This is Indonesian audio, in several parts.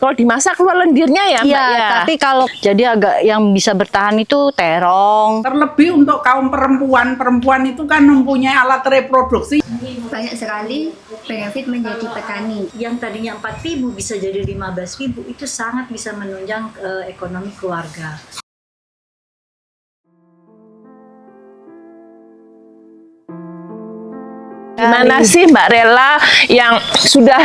kalau dimasak keluar lendirnya ya, Mbak Iya, ya. tapi kalau jadi agak yang bisa bertahan itu terong. Terlebih untuk kaum perempuan itu kan mempunyai alat reproduksi. Banyak sekali benefit menjadi petani. Yang tadinya 4.000 bisa jadi 15.000, itu sangat bisa menunjang ekonomi keluarga. Gimana sih Mbak Rela yang sudah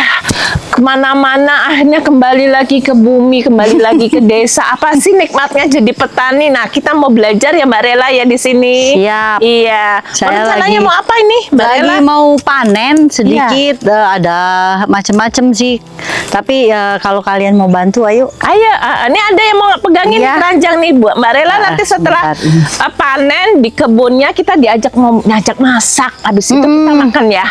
kemana-mana akhirnya kembali lagi ke bumi, kembali lagi ke desa? Apa sih nikmatnya jadi petani? Nah, kita mau belajar ya Mbak Rela ya di sini. Siap. Iya. Saya Rencananya lagi- mau apa ini Mbak Lagi Rela? mau panen sedikit, ada macam-macam sih. Tapi kalau kalian mau bantu, ayo. Ayo, ini ada yang mau pegangin Iya. keranjang nih Bu. Mbak Rela nanti setelah bentar. panen di kebunnya kita ngajak masak. Habis itu kita makan ya.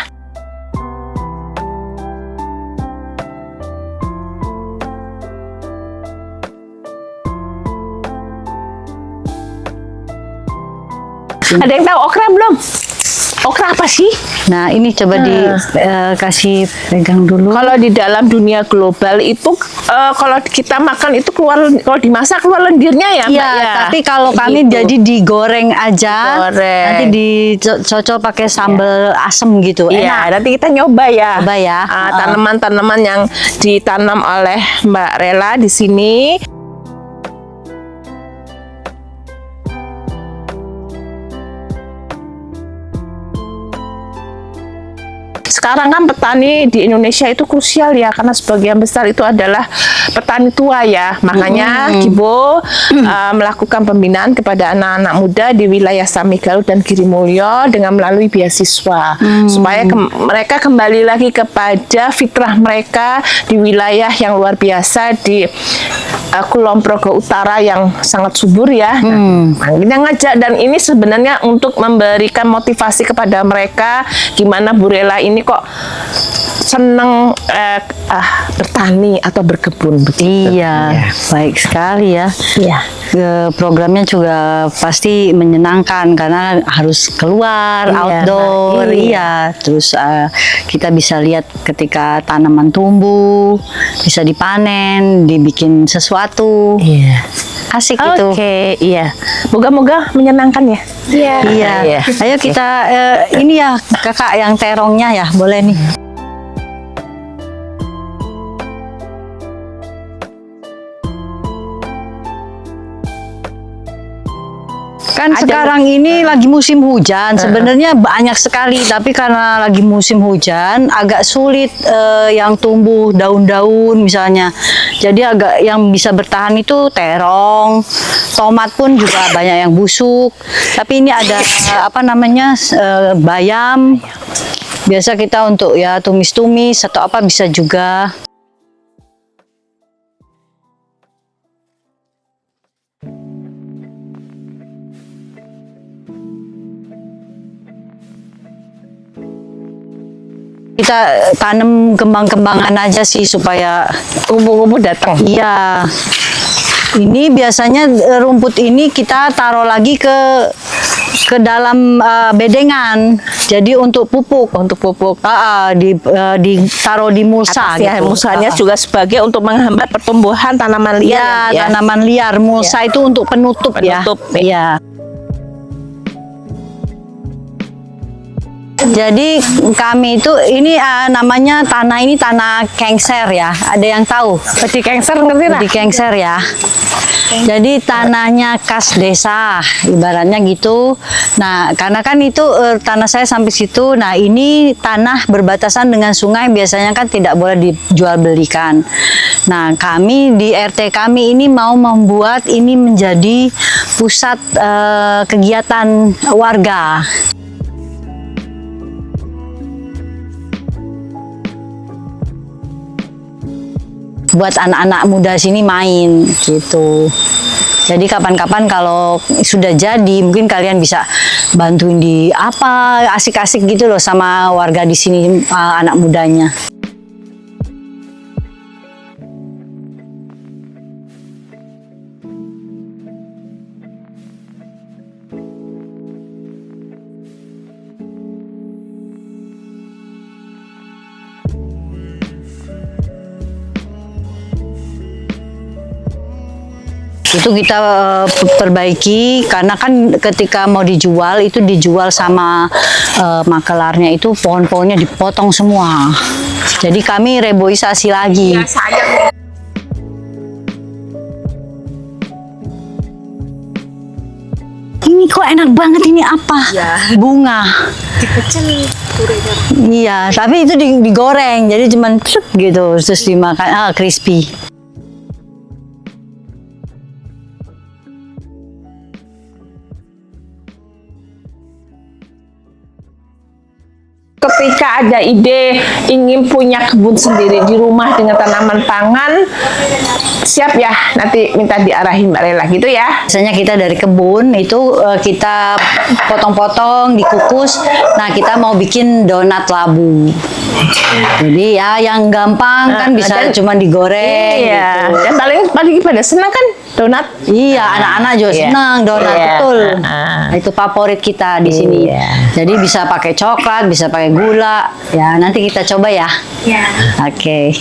Ada yang tahu okra belum? Okra apa sih? Nah, ini coba dikasih pegang dulu. Kalau di dalam dunia global itu kalau kita makan itu kalau dimasak keluar lendirnya ya, Mbak Iya, ya. tapi kalau kami Gitu. jadi digoreng aja, Digoreng. nanti dicocol pakai sambal asem gitu. Iya, Enak. nanti kita nyoba ya. Coba ya. Tanaman-tanaman yang ditanam oleh Mbak Rela di sini. Sekarang kan petani di Indonesia itu krusial ya, karena sebagian besar itu adalah petani tua ya. Makanya Kibo melakukan pembinaan kepada anak-anak muda di wilayah Samigaluh dan Girimulyo dengan melalui beasiswa supaya mereka kembali lagi kepada fitrah mereka di wilayah yang luar biasa di Kulon Progo Utara yang sangat subur ya. Nah, kita ngajak, dan ini sebenarnya untuk memberikan motivasi kepada mereka gimana Bu Rela ini kok seneng bertani atau berkebun begitu. Iya, baik sekali ya. Iya. Programnya juga pasti menyenangkan karena harus keluar, Iya, outdoor, Mbak. iya. Terus kita bisa lihat ketika tanaman tumbuh, bisa dipanen, dibikin sesuatu. Iya. Asik itu. Oke, iya. Moga-moga menyenangkan ya. Iya. Ayo kita ini ya kakak yang terongnya ya, boleh nih. Kan sekarang ini lagi musim hujan, sebenarnya banyak sekali, tapi karena lagi musim hujan agak sulit yang tumbuh daun-daun misalnya. Jadi agak yang bisa bertahan itu terong, tomat pun juga banyak yang busuk. Tapi ini ada apa namanya bayam. Biasa kita untuk ya tumis-tumis atau apa bisa juga. Kita tanam kembang-kembangan aja sih supaya Kupu-kupu datang. iya. Ini biasanya rumput ini kita taruh lagi ke dalam bedengan. Jadi untuk pupuk. Untuk pupuk. Ditaruh di mulsa Atas ya, gitu. musanya juga sebagai untuk menghambat pertumbuhan tanaman liar. Iya, tanaman liar. Mulsa itu untuk penutup, Penutup, ya. Iya. Jadi kami itu ini namanya tanah ini tanah Kengser ya. Ada yang tahu? Peti Kengser ngerti lah. Di Kengser ya. Jadi tanahnya kas desa, ibaratnya gitu. Nah, karena kan itu tanah saya sampai situ. Nah, ini tanah berbatasan dengan sungai, biasanya kan tidak boleh dijual belikan. Nah, kami di RT kami ini mau membuat ini menjadi pusat kegiatan warga. Buat anak-anak muda sini main gitu. Jadi kapan-kapan kalau sudah jadi mungkin kalian bisa bantuin di apa asik-asik gitu loh sama warga di sini anak mudanya. Itu kita perbaiki karena kan ketika mau dijual itu dijual sama makelarnya itu pohon-pohonnya dipotong semua. Jadi kami reboisasi lagi. Ya, sayang. Ini kok enak banget, ini apa? Ya. Bunga. Dipecel kurenya. Iya, tapi itu digoreng, jadi cuman cek gitu, terus dimakan, crispy. Ketika ada ide ingin punya kebun sendiri di rumah dengan tanaman pangan, siap ya, nanti minta diarahin Mbak Rela gitu ya. Biasanya kita dari kebun itu kita potong-potong, dikukus. Nah, kita mau bikin donat labu. Jadi ya yang gampang kan bisa dan- cuma digoreng. Iya, Gitu. dan paling pada senang kan donat. Iya, anak-anak juga Iya. senang donat, Iya. betul. Ah. Itu favorit kita di sini. Iya. Jadi bisa pakai coklat, bisa pakai gula. Ya, nanti kita coba ya. Ya. Oke.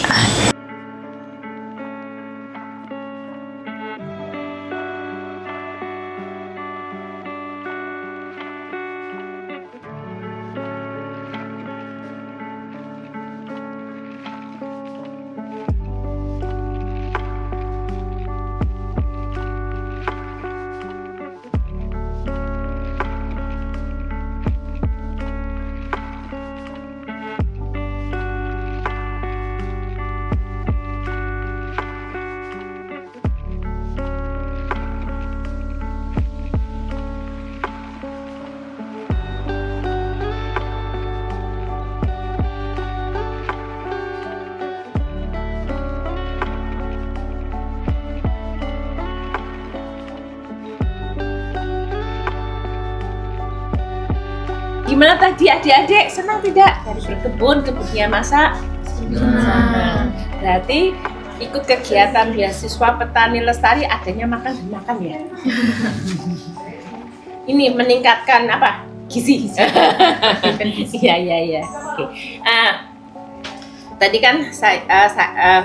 Gimana tadi adik-adik, senang tidak dari berkebun ke dunia masak? Senang. Berarti ikut kegiatan beasiswa petani lestari adanya makan dan makan ya? Ini meningkatkan apa? Gizi. Iya. Oke. Tadi kan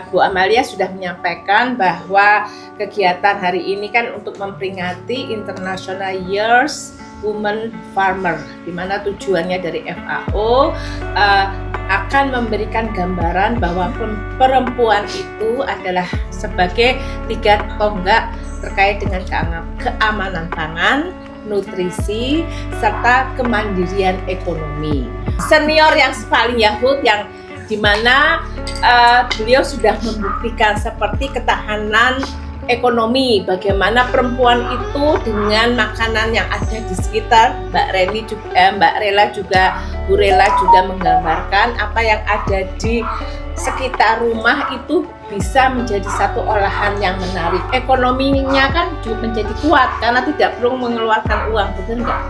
Bu Amalia sudah menyampaikan bahwa kegiatan hari ini kan untuk memperingati International Years Women Farmer, di mana tujuannya dari FAO akan memberikan gambaran bahwa perempuan itu adalah sebagai tiga tonggak terkait dengan keamanan pangan, nutrisi, serta kemandirian ekonomi. Senior yang paling Yahud yang dimana beliau sudah membuktikan seperti ketahanan ekonomi, bagaimana perempuan itu dengan makanan yang ada di sekitar. Mbak Rela juga Bu Rela juga menggambarkan apa yang ada di sekitar rumah itu bisa menjadi satu olahan yang menarik. Ekonominya kan juga menjadi kuat karena tidak perlu mengeluarkan uang, betul nggak?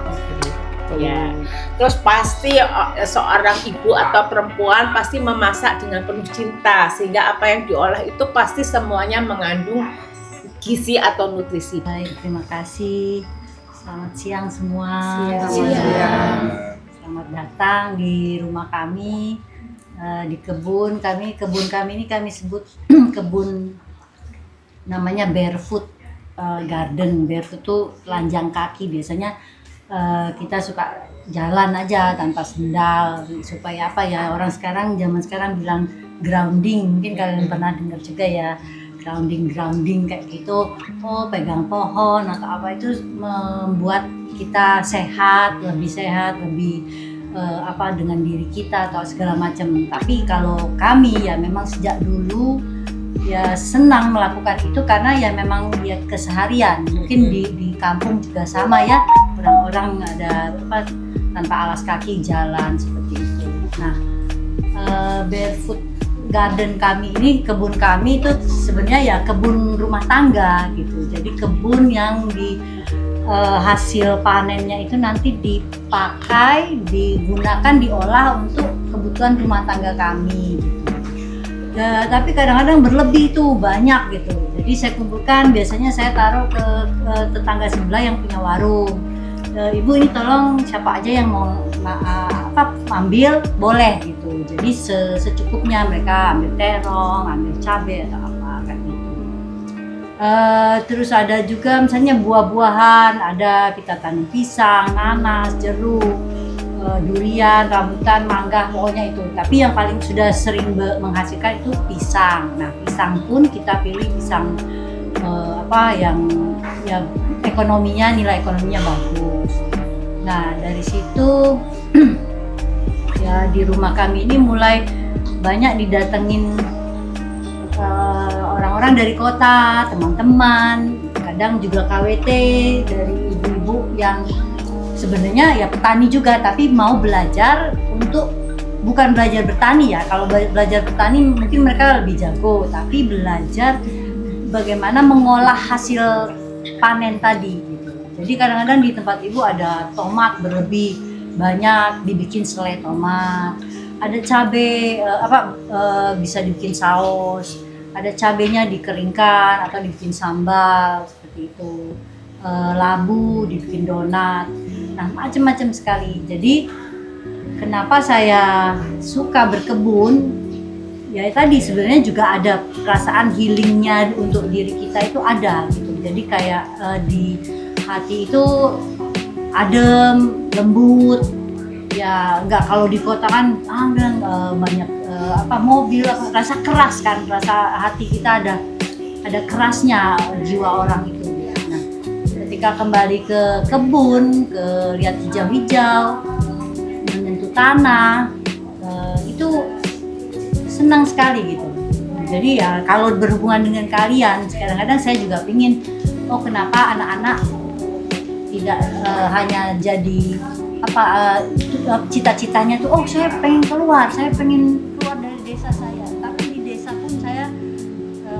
Ya. Terus pasti seorang ibu atau perempuan pasti memasak dengan penuh cinta sehingga apa yang diolah itu pasti semuanya mengandung gizi atau nutrisi. Baik, terima kasih. Selamat siang semua. Siang. Selamat datang di rumah kami, di kebun kami. Kebun kami ini kami sebut kebun namanya barefoot garden. Barefoot itu telanjang kaki. Biasanya kita suka jalan aja tanpa sendal supaya apa ya, orang sekarang zaman sekarang bilang grounding, mungkin kalian pernah dengar juga ya, grounding kayak gitu. Oh, pegang pohon atau apa itu membuat kita sehat, lebih apa dengan diri kita atau segala macam. Tapi kalau kami ya memang sejak dulu ya senang melakukan itu karena ya memang ya keseharian. Mungkin di kampung juga sama ya, orang-orang ada apa tanpa alas kaki jalan seperti itu. Nah, barefoot garden kami ini, kebun kami itu sebenarnya ya kebun rumah tangga gitu. Jadi kebun yang di hasil panennya itu nanti dipakai, digunakan, diolah untuk kebutuhan rumah tangga kami gitu. Ya, tapi kadang-kadang berlebih tuh, banyak gitu. Jadi saya kumpulkan, biasanya saya taruh ke tetangga sebelah yang punya warung. Ibu ini tolong siapa aja yang mau ambil boleh gitu. Jadi secukupnya mereka ambil terong, ambil cabai atau apa kayak gitu. Terus ada juga misalnya buah-buahan, ada kita tanam pisang, nanas, jeruk, durian, rambutan, mangga, pokoknya itu. Tapi yang paling sudah sering menghasilkan itu pisang. Nah, pisang pun kita pilih pisang yang nilai ekonominya bagus. Nah, dari situ ya di rumah kami ini mulai banyak didatengin orang-orang dari kota, teman-teman, kadang juga KWT dari ibu-ibu yang sebenarnya ya petani juga, tapi mau belajar untuk bukan belajar bertani ya. Kalau belajar bertani mungkin mereka lebih jago, tapi belajar bagaimana mengolah hasil panen tadi gitu. Jadi kadang-kadang di tempat ibu ada tomat berlebih banyak, dibikin selai tomat, ada cabai bisa dibikin saus, ada cabenya dikeringkan atau dibikin sambal seperti itu, labu dibikin donat. Nah, macam-macam sekali. Jadi kenapa saya suka berkebun? Ya tadi sebenarnya juga ada perasaan healingnya untuk diri kita itu ada gitu. Jadi kayak di hati itu adem, lembut. Ya nggak kalau di kota kan banyak mobil, rasa keras kan, rasa hati kita ada kerasnya jiwa orang itu. Nah, ketika kembali ke kebun, ke lihat hijau-hijau, menyentuh tanah, itu senang sekali gitu. Jadi ya kalau berhubungan dengan kalian, kadang-kadang saya juga pingin, kenapa anak-anak tidak hanya jadi cita-citanya tuh, saya pengen keluar dari desa saya. Tapi di desa pun saya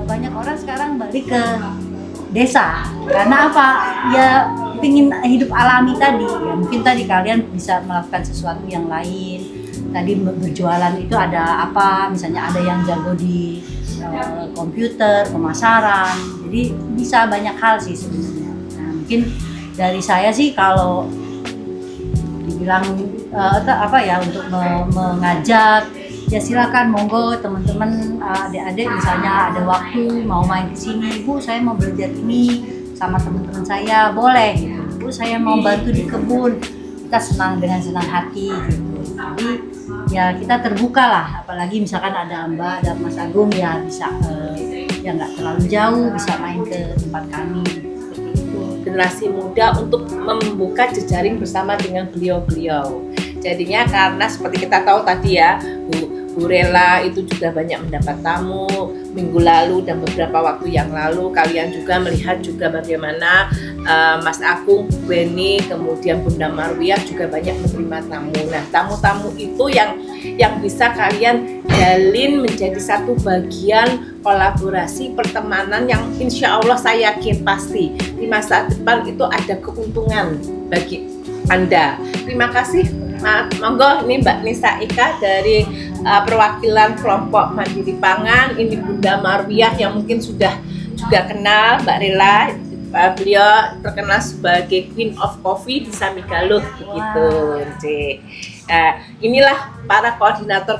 banyak orang sekarang balik ke desa karena apa? Ya pingin hidup alami tadi. Ya mungkin tadi kalian bisa melakukan sesuatu yang lain. Tadi berjualan itu ada apa? Misalnya ada yang jago di komputer, pemasaran. Jadi bisa banyak hal sih sebenarnya. Nah, mungkin dari saya sih kalau dibilang untuk mengajak, ya silakan monggo teman-teman, adik-adik misalnya ada waktu mau main ke sini, Bu saya mau belajar ini sama teman-teman saya, boleh gitu. Bu saya mau bantu di kebun, kita senang dengan senang hati gitu. Jadi ya kita terbuka lah, apalagi misalkan ada Mbak, ada Mas Agung, ya bisa ya nggak terlalu jauh, bisa main ke tempat kami. Generasi muda untuk membuka jejaring bersama dengan beliau-beliau. Jadinya karena seperti kita tahu tadi ya, Bu Rela itu juga banyak mendapat tamu minggu lalu dan beberapa waktu yang lalu. Kalian juga melihat juga bagaimana Mas Agung, Beni, kemudian Bunda Marwiah juga banyak menerima tamu. Nah, tamu-tamu itu yang bisa kalian jalin menjadi satu bagian kolaborasi pertemanan yang insya Allah saya yakin pasti di masa depan itu ada keuntungan bagi Anda. Terima kasih. Monggo ini Mbak Nisa Ika dari perwakilan kelompok Mandiri Pangan. Ini Bunda Marwiah yang mungkin sudah juga kenal Mbak Rela. Beliau terkenal sebagai Queen of Coffee di Samigaluh begitu. Inilah para koordinator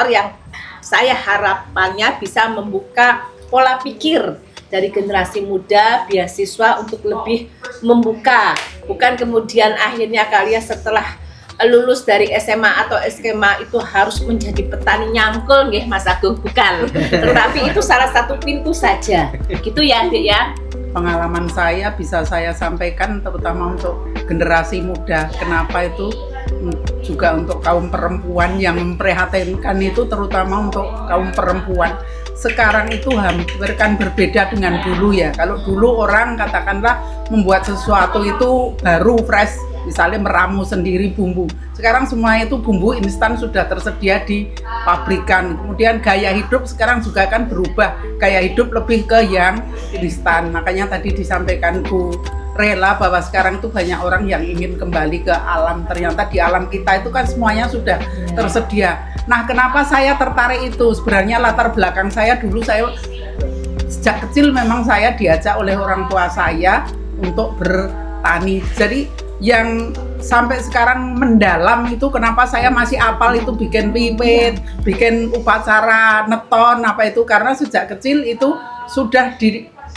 yang saya harapannya bisa membuka pola pikir dari generasi muda, beasiswa untuk lebih membuka. Bukan kemudian akhirnya kalian setelah lulus dari SMA atau SMA itu harus menjadi petani nyangkul nggih Mas Agung, bukan. Tetapi itu salah satu pintu saja. Gitu ya, Adik ya. Pengalaman saya bisa saya sampaikan terutama untuk generasi muda. Kenapa itu juga untuk kaum perempuan yang memprihatinkan itu, terutama untuk kaum perempuan. Sekarang itu hampir kan berbeda dengan dulu ya. Kalau dulu orang katakanlah membuat sesuatu itu baru fresh, misalnya meramu sendiri bumbu. Sekarang semuanya itu bumbu instan sudah tersedia di pabrikan. Kemudian gaya hidup sekarang juga kan berubah. Gaya hidup lebih ke yang instan. Makanya tadi disampaikan Bu Rela bahwa sekarang itu banyak orang yang ingin kembali ke alam. Ternyata di alam kita itu kan semuanya sudah tersedia. Nah, kenapa saya tertarik itu? Sebenarnya latar belakang saya dulu, saya sejak kecil memang saya diajak oleh orang tua saya untuk bertani. Jadi yang sampai sekarang mendalam itu kenapa saya masih apal itu bikin pipit, bikin upacara neton apa itu, karena sejak kecil itu sudah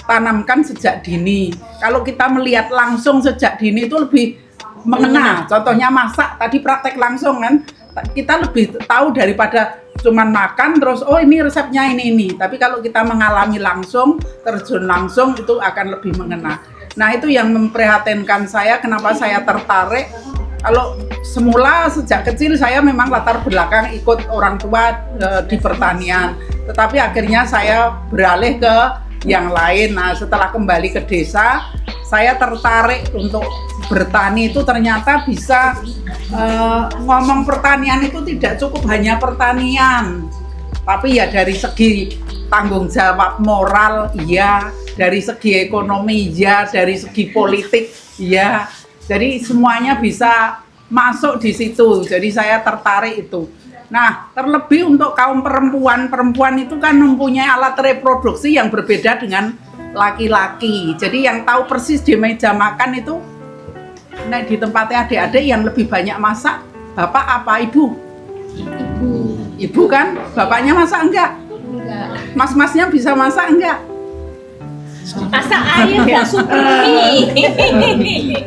tanamkan sejak dini. Kalau kita melihat langsung sejak dini itu lebih mengena. Contohnya masak, tadi praktek langsung kan, kita lebih tahu daripada cuman makan terus oh ini resepnya ini. Tapi kalau kita mengalami langsung, terjun langsung, itu akan lebih mengena. Nah itu yang memprihatinkan saya, kenapa saya tertarik. Kalau semula sejak kecil saya memang latar belakang ikut orang tua di pertanian, tetapi akhirnya saya beralih ke yang lain. Nah setelah kembali ke desa, saya tertarik untuk bertani. Itu ternyata bisa ngomong pertanian itu tidak cukup hanya pertanian, tapi ya dari segi tanggung jawab moral, iya, dari segi ekonomi, iya, dari segi politik, iya. Jadi semuanya bisa masuk di situ. Jadi saya tertarik itu. Nah, terlebih untuk kaum perempuan itu kan mempunyai alat reproduksi yang berbeda dengan laki-laki. Jadi yang tahu persis di meja makan itu, nah di tempatnya adik-adik yang lebih banyak masak, bapak apa ibu? Ibu. Ibu kan? Bapaknya masak enggak? Enggak. Mas-masnya bisa masak enggak? Masak air dan mie.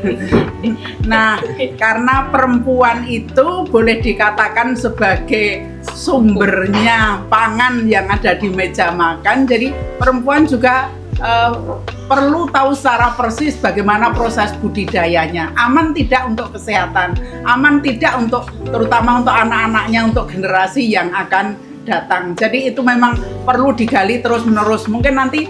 Nah, karena perempuan itu boleh dikatakan sebagai sumbernya pangan yang ada di meja makan, jadi perempuan juga perlu tahu secara persis bagaimana proses budidayanya. Aman tidak untuk kesehatan, aman tidak untuk, terutama untuk anak-anaknya, untuk generasi yang akan datang. Jadi itu memang perlu digali terus-menerus. Mungkin nanti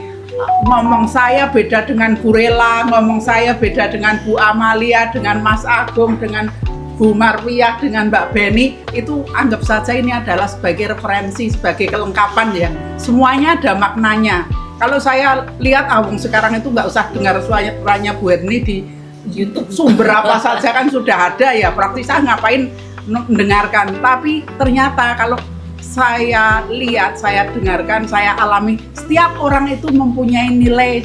ngomong saya beda dengan Bu Rela, ngomong saya beda dengan Bu Amalia, dengan Mas Agung, dengan Bu Marwiyah, dengan Mbak Beni, itu anggap saja ini adalah sebagai referensi, sebagai kelengkapan ya. Semuanya ada maknanya. Kalau saya lihat Awung sekarang itu nggak usah dengar suaranya Bu Erni di YouTube, sumber apa saja kan sudah ada ya, praktis saya ngapain mendengarkan. Tapi ternyata kalau saya lihat, saya dengarkan, saya alami, setiap orang itu mempunyai nilai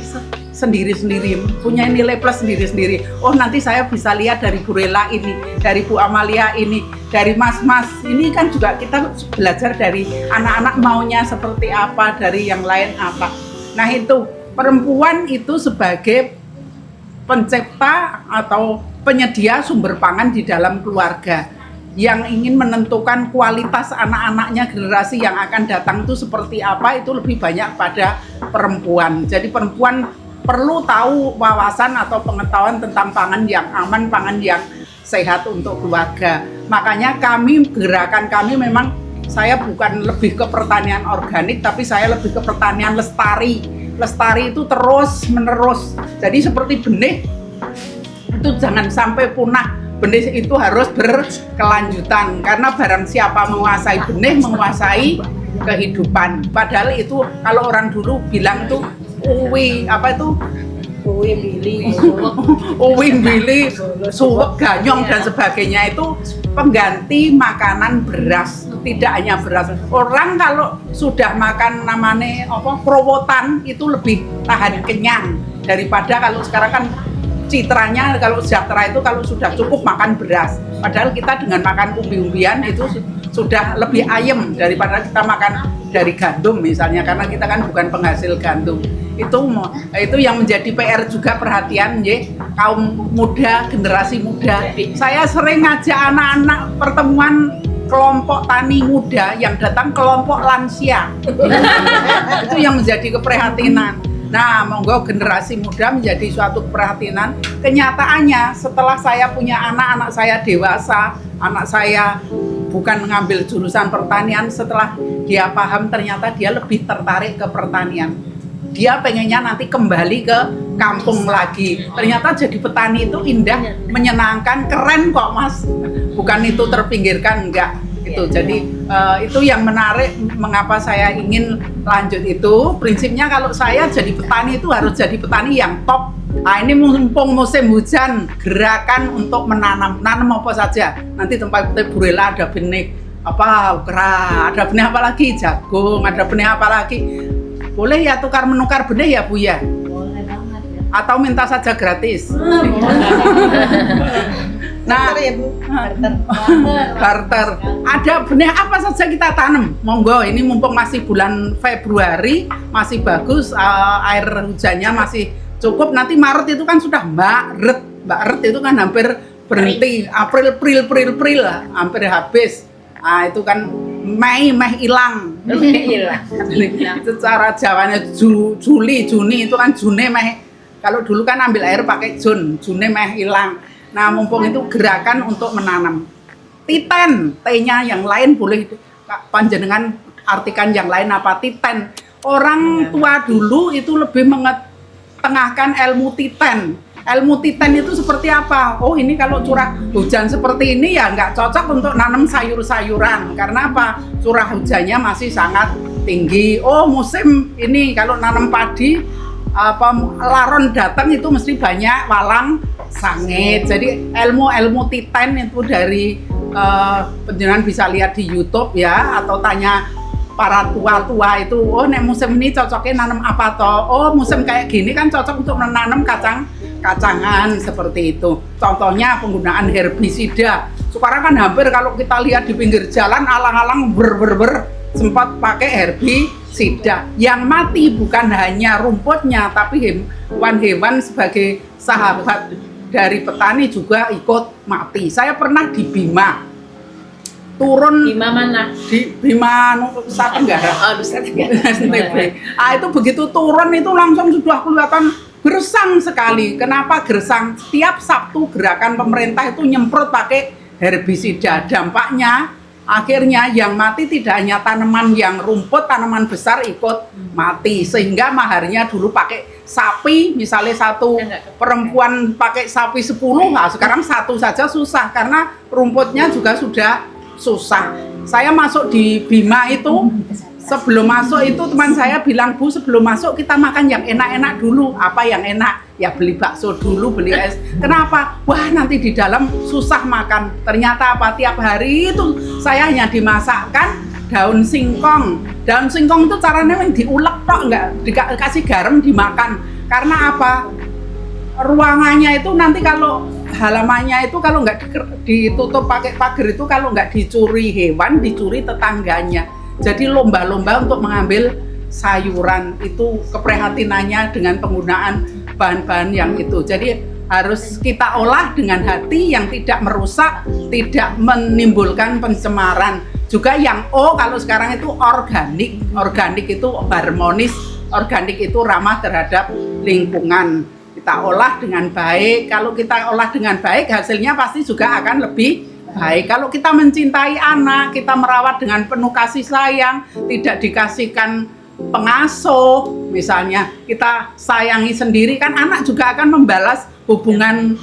sendiri-sendiri, punya nilai plus sendiri-sendiri. Oh nanti saya bisa lihat dari Bu Rela ini, dari Bu Amalia ini, dari Mas-mas ini kan juga kita belajar dari anak-anak maunya seperti apa, dari yang lain apa. Nah itu perempuan itu sebagai pencipta atau penyedia sumber pangan di dalam keluarga, yang ingin menentukan kualitas anak-anaknya, generasi yang akan datang itu seperti apa, itu lebih banyak pada perempuan. Jadi perempuan perlu tahu wawasan atau pengetahuan tentang pangan yang aman, pangan yang sehat untuk keluarga. Makanya gerakan kami memang, saya bukan lebih ke pertanian organik, tapi saya lebih ke pertanian lestari. Lestari itu terus menerus. Jadi seperti benih, itu jangan sampai punah. Benih itu harus berkelanjutan, karena barang siapa menguasai benih, menguasai kehidupan. Padahal itu kalau orang dulu bilang tuh uwi bili, suwek, ganyong dan sebagainya, itu pengganti makanan beras. Tidak hanya beras. Orang kalau sudah makan namanya prowotan itu lebih tahan kenyang daripada kalau sekarang kan citranya kalau sejahtera itu kalau sudah cukup makan beras. Padahal kita dengan makan umbi-umbian itu sudah lebih ayem daripada kita makan dari gandum misalnya, karena kita kan bukan penghasil gandum. Itu yang menjadi PR juga, perhatian ya, kaum muda, generasi muda. Saya sering ngajak anak-anak pertemuan kelompok tani muda yang datang kelompok lansia. Itu yang menjadi keprihatinan. Nah, monggo generasi muda menjadi suatu perhatian. Kenyataannya setelah saya punya anak saya dewasa, anak saya bukan mengambil jurusan pertanian, setelah dia paham ternyata dia lebih tertarik ke pertanian. Dia pengennya nanti kembali ke kampung lagi. Ternyata jadi petani itu indah, menyenangkan, keren kok Mas. Bukan itu terpinggirkan, enggak. Itu jadi itu yang menarik, mengapa saya ingin lanjut itu. Prinsipnya kalau saya jadi petani itu harus jadi petani yang top. Nah ini mumpung musim hujan, gerakan untuk nanam apa saja. Nanti tempat Bu Rela ada benih apa ukra, ada benih apa lagi, jagung, ada benih apa lagi. Boleh ya tukar menukar benih ya Bu ya? Boleh banget ya. Atau minta saja gratis. Nah, ya Bu. barter. Ada benih apa saja kita tanam. Monggo, ini mumpung masih bulan Februari, masih bagus, air hujannya masih cukup. Nanti Maret itu kan sudah Maret itu kan hampir berhenti. April lah, hampir habis. Nah, itu kan Mei hilang. Secara Jawanya Juli, Juni itu kan Juni Mei. Kalau dulu kan ambil air pakai Juni Mei hilang. Nah, mumpung itu gerakan untuk menanam. Titen, T-nya yang lain boleh panjenengan artikan yang lain apa titen. Orang tua dulu itu lebih mengetengahkan ilmu titen. Ilmu titen itu seperti apa? Oh, ini kalau curah hujan seperti ini ya nggak cocok untuk nanam sayur-sayuran. Karena apa? Curah hujannya masih sangat tinggi. Oh, musim ini kalau nanam padi, laron datang itu mesti banyak walang sangit. Jadi ilmu titen itu dari penjenengan bisa lihat di YouTube ya, atau tanya para tua-tua itu, oh nek musim ini cocoknya nanam apa toh? Oh, musim kayak gini kan cocok untuk menanam kacangan seperti itu. Contohnya penggunaan herbisida. Sekarang kan hampir kalau kita lihat di pinggir jalan alang-alang sempat pakai herbisida. Yang mati bukan hanya rumputnya, tapi hewan-hewan sebagai sahabat dari petani juga ikut mati. Saya pernah di Bima, turun Bima mana? di Bima Nusa Tenggara. Oh, Nusa Tenggara. Itu begitu turun itu langsung sudah kelihatan gersang sekali. Kenapa gersang? Setiap Sabtu gerakan pemerintah itu nyemprot pakai herbisida. Dampaknya akhirnya yang mati tidak hanya tanaman yang rumput, tanaman besar ikut mati. Sehingga maharnya dulu pakai sapi, misalnya satu perempuan pakai sapi 10, nah sekarang satu saja susah karena rumputnya juga sudah susah. Saya masuk di Bima itu, sebelum masuk itu teman saya bilang, Bu, sebelum masuk kita makan yang enak-enak dulu. Apa yang enak? Ya beli bakso dulu, beli es. Kenapa? Wah, nanti di dalam susah makan. Ternyata apa? Tiap hari itu saya hanya dimasakkan daun singkong. Daun singkong itu caranya diulek tok, enggak dikasih garam dimakan. Karena apa? Ruangannya itu nanti kalau halamannya itu kalau nggak ditutup pakai pagar itu kalau nggak dicuri hewan, dicuri tetangganya. Jadi lomba-lomba untuk mengambil sayuran itu keprihatinannya dengan penggunaan bahan-bahan yang itu. Jadi harus kita olah dengan hati yang tidak merusak, tidak menimbulkan pencemaran. Juga yang kalau sekarang itu organik. Organik itu harmonis, organik itu ramah terhadap lingkungan. Kita olah dengan baik. Kalau kita olah dengan baik, hasilnya pasti juga akan lebih baik. Kalau kita mencintai anak, kita merawat dengan penuh kasih sayang, tidak dikasihkan pengasuh, misalnya kita sayangi sendiri, kan anak juga akan membalas hubungan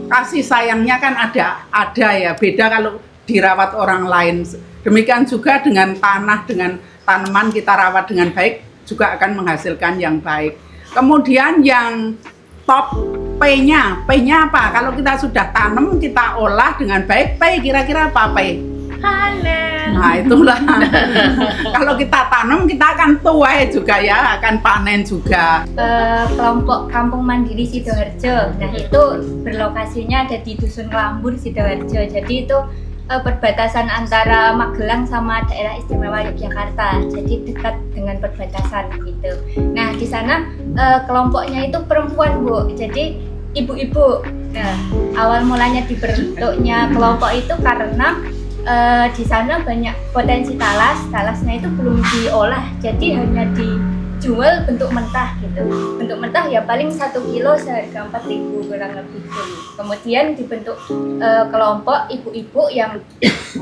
kasih sayangnya kan ada ya, beda kalau dirawat orang lain. Demikian juga dengan tanah, dengan tanaman kita rawat dengan baik juga akan menghasilkan yang baik. Kemudian yang top P-nya apa? Kalau kita sudah tanam, kita olah dengan baik, P kira-kira apa P? Panen. Nah itulah. Kalau kita tanam, kita akan tuai juga ya, akan panen juga. Kelompok Kampung Mandiri Sidoarjo. Nah, itu berlokasinya ada di Dusun Lambur Sidoarjo. Jadi itu perbatasan antara Magelang sama daerah istimewa Yogyakarta, jadi dekat dengan perbatasan gitu. Nah, di sana kelompoknya itu perempuan, Bu, jadi ibu-ibu. Nah, awal mulanya dibentuknya kelompok itu karena di sana banyak potensi talasnya itu belum diolah, jadi hanya dijual bentuk mentah gitu. Bentuk mentah ya paling 1 kilo seharga 4.000 kurang lebih. Kemudian dibentuk kelompok ibu-ibu yang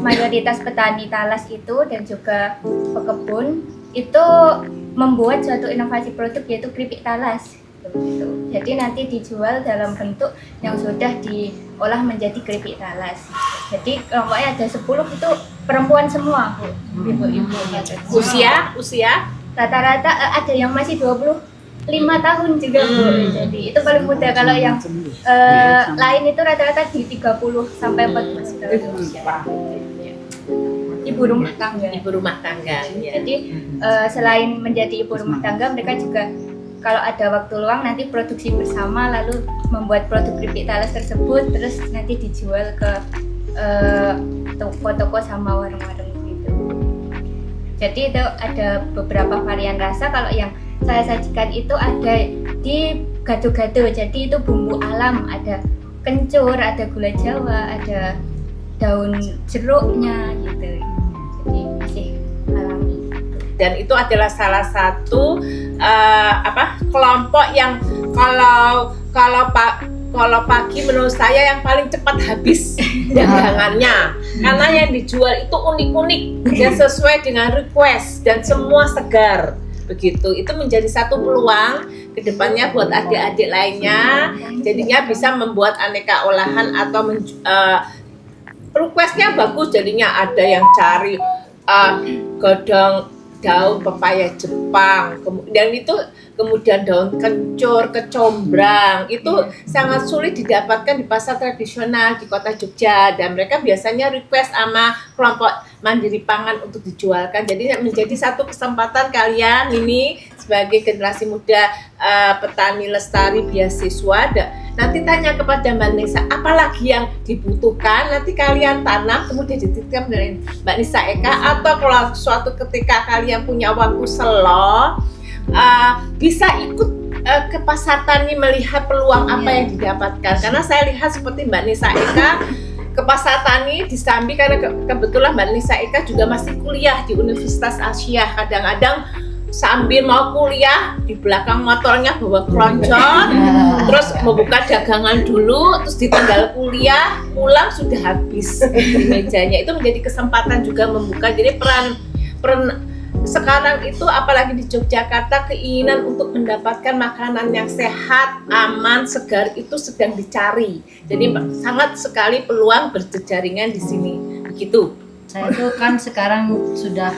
mayoritas petani talas itu dan juga pekebun itu membuat suatu inovasi produk yaitu keripik talas. Gitu. Jadi nanti dijual dalam bentuk yang sudah diolah menjadi keripik talas. Jadi kelompoknya ada 10 itu perempuan semua, Bu, ibu-ibu. Usia? Rata-rata ada yang masih 25 tahun juga, Bu. Jadi itu paling muda. Kalau yang lain itu rata-rata di 30 sampai 40 tahun. Ibu rumah tangga. Ibu rumah tangga. Ya. Jadi selain menjadi ibu rumah tangga, mereka juga kalau ada waktu luang nanti produksi bersama, lalu membuat produk keripik talas tersebut, terus nanti dijual ke toko-toko sama warung-warung gitu. Jadi itu ada beberapa varian rasa. Kalau yang saya sajikan itu ada di gado-gado, jadi itu bumbu alam, ada kencur, ada gula jawa, ada daun jeruknya gitu. Jadi masih alami. Dan itu adalah salah satu kelompok yang kalau pagi menurut saya yang paling cepat habis dagangannya, karena yang dijual itu unik-unik dan sesuai dengan request dan semua segar begitu. Itu menjadi satu peluang kedepannya buat adik-adik lainnya, jadinya bisa membuat aneka olahan atau requestnya bagus, jadinya ada yang cari godong daun pepaya Jepang, kemudian daun kencur, kecombrang, itu sangat sulit didapatkan di pasar tradisional di kota Jogja, dan mereka biasanya request sama kelompok mandiri pangan untuk dijualkan. Jadi menjadi satu kesempatan kalian ini sebagai generasi muda petani lestari beasiswa, nanti tanya kepada Mbak Nisa apalagi yang dibutuhkan, nanti kalian tanam kemudian dititipkan dari Mbak Nisa Eka, atau kalau suatu ketika kalian punya waktu selo bisa ikut ke pasar tani melihat peluang apa yang didapatkan. Karena saya lihat seperti Mbak Nisa Eka ke pasar tani di Sambi, karena kebetulan Mbak Nisa Eka juga masih kuliah di Universitas Asia. Kadang-kadang sambil mau kuliah di belakang motornya bawa keroncong, terus membuka dagangan dulu, terus ditinggal kuliah, pulang sudah habis di mejanya. Itu menjadi kesempatan juga membuka. Jadi peran sekarang itu apalagi di Yogyakarta, keinginan untuk mendapatkan makanan yang sehat, aman, segar itu sedang dicari. Jadi sangat sekali peluang berjejaringan di sini. Begitu. Saya tuh kan sekarang sudah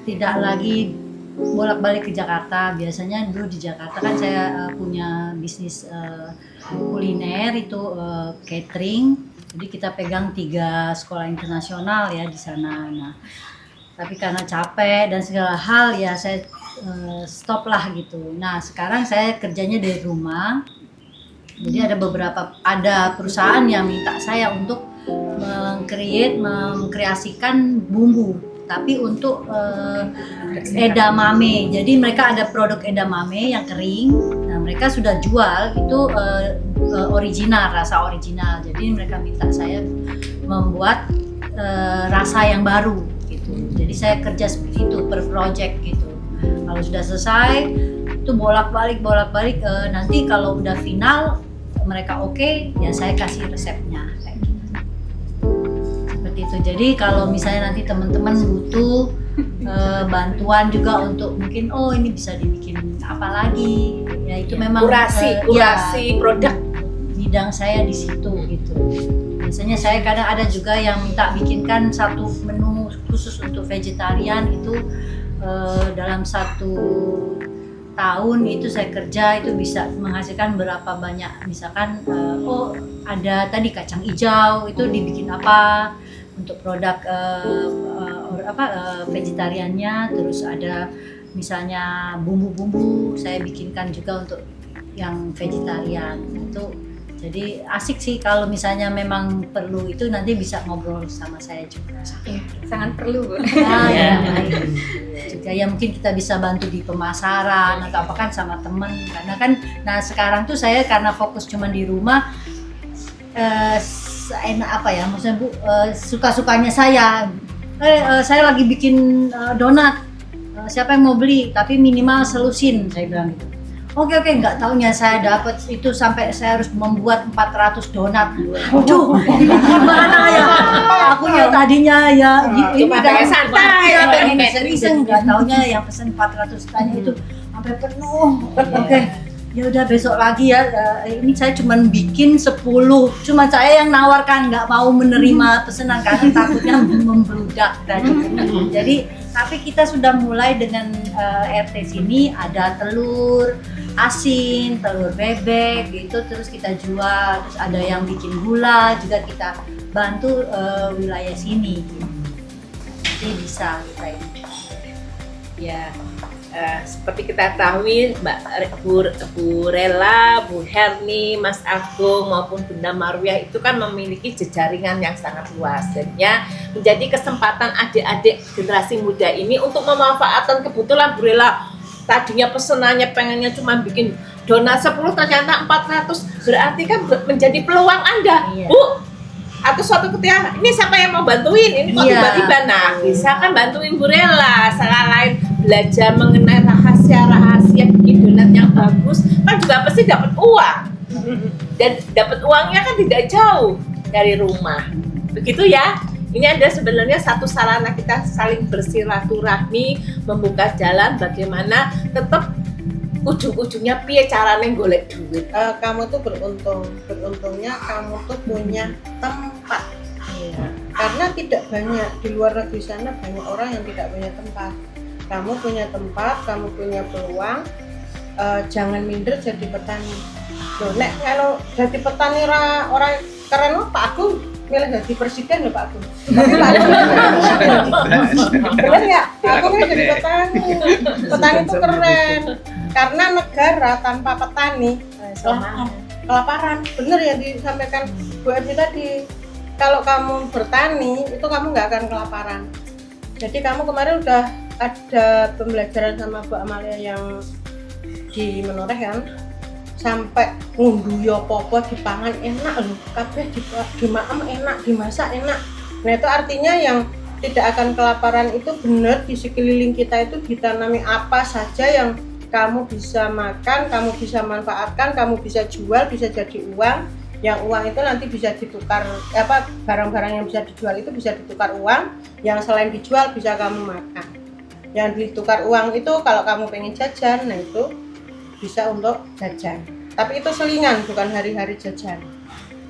tidak lagi bolak-balik ke Jakarta. Biasanya dulu di Jakarta kan saya punya bisnis kuliner itu catering. Jadi kita pegang 3 sekolah internasional ya di sana. Nah, tapi karena capek dan segala hal ya saya stop lah gitu. Nah, sekarang saya kerjanya dari rumah. Jadi ada perusahaan yang minta saya untuk mengkreasikan bumbu, tapi untuk edamame. Jadi mereka ada produk edamame yang kering. Nah, mereka sudah jual itu original, rasa original. Jadi mereka minta saya membuat rasa yang baru gitu. Jadi saya kerja seperti itu per project gitu. Kalau sudah selesai itu bolak-balik nanti kalau udah final mereka oke, ya saya kasih resepnya kayak gitu. Seperti itu. Jadi kalau misalnya nanti teman-teman butuh bantuan juga untuk mungkin ini bisa dibikin apa lagi, ya itu memang kurasi produk bidang saya di situ gitu. Biasanya saya kadang ada juga yang minta bikinkan satu menu khusus untuk vegetarian itu dalam 1 tahun itu saya kerja itu bisa menghasilkan berapa banyak, misalkan ada tadi kacang hijau itu dibikin apa untuk produk vegetariannya, terus ada misalnya bumbu-bumbu saya bikinkan juga untuk yang vegetarian itu. Jadi asik sih kalau misalnya memang perlu itu nanti bisa ngobrol sama saya juga. Iya, sangat perlu, Bu. Ya. Juga ya mungkin kita bisa bantu di pemasaran atau apa kan sama temen, karena kan sekarang tuh saya karena fokus cuma di rumah enak apa ya maksudnya Bu, suka-sukanya saya lagi bikin donat, siapa yang mau beli tapi minimal selusin, saya bilang gitu. Oke, nggak taunya saya dapat itu sampai saya harus membuat 400 donat. Aduh, gimana ya? Aku ya tadinya ya ini pengen santai, pengen iseng, nggak taunya yang pesen 400 tanya itu sampai penuh. Oke, ya udah besok lagi ya. Ini saya cuma bikin 10. Cuma saya yang nawarkan, nggak mau menerima pesanan karena takutnya membludak tadi. Jadi tapi kita sudah mulai dengan RT sini ada telur asin, telur bebek gitu, terus kita jual, terus ada yang bikin gula juga kita bantu wilayah sini gitu. Jadi bisa kita ini. Ya, seperti kita ketahui Bu Rela, Bu Herni, Mas Agung maupun Bunda Marwiah itu kan memiliki jejaringan yang sangat luas, jadinya menjadi kesempatan adik-adik generasi muda ini untuk memanfaatkan kebetulan Bu Rela tadinya pesenannya pengennya cuma bikin donat 10 ternyata 400, berarti kan menjadi peluang Anda, Bu. Atau suatu ketika ini siapa yang mau bantuin, ini kok tiba-tiba, nah bisa kan bantuin Bu Rela, selain belajar mengenai rahasia-rahasia bikin donat yang bagus, kan juga pasti dapat uang, dan dapat uangnya kan tidak jauh dari rumah, begitu ya. Ini ada sebenarnya satu sarana kita saling bersilaturahmi, membuka jalan bagaimana tetap ujung-ujungnya piye caranya golek duit. Kamu tuh beruntungnya kamu tuh punya tempat. Karena tidak banyak di luar negeri sana banyak orang yang tidak punya tempat. Kamu punya tempat, kamu punya peluang. Jangan minder jadi petani. Loh, nek kalau jadi petani orang keren loh, Pak Agung milih jadi presiden loh Pak Agung. Tapi Pak Agung bener ya? Aku milih jadi petani. Petani itu keren. Karena negara tanpa petani kelaparan. Bener ya disampaikan Bu Evi tadi. Kalau kamu bertani itu kamu nggak akan kelaparan. Jadi kamu kemarin udah ada pembelajaran sama Bu Amalia yang di Menoreh kan, sampai ngunduh yo popo dipangan enak loh, kabeh dimaem enak, dimasak enak. Nah itu artinya yang tidak akan kelaparan itu benar di sekeliling kita itu ditanami apa saja yang kamu bisa makan, kamu bisa manfaatkan, kamu bisa jual, bisa jadi uang. Yang uang itu nanti bisa ditukar, barang-barang yang bisa dijual itu bisa ditukar uang, yang selain dijual bisa kamu makan. Yang ditukar uang itu kalau kamu pengen jajan, nah itu bisa untuk jajan. Tapi itu selingan, bukan hari-hari jajan.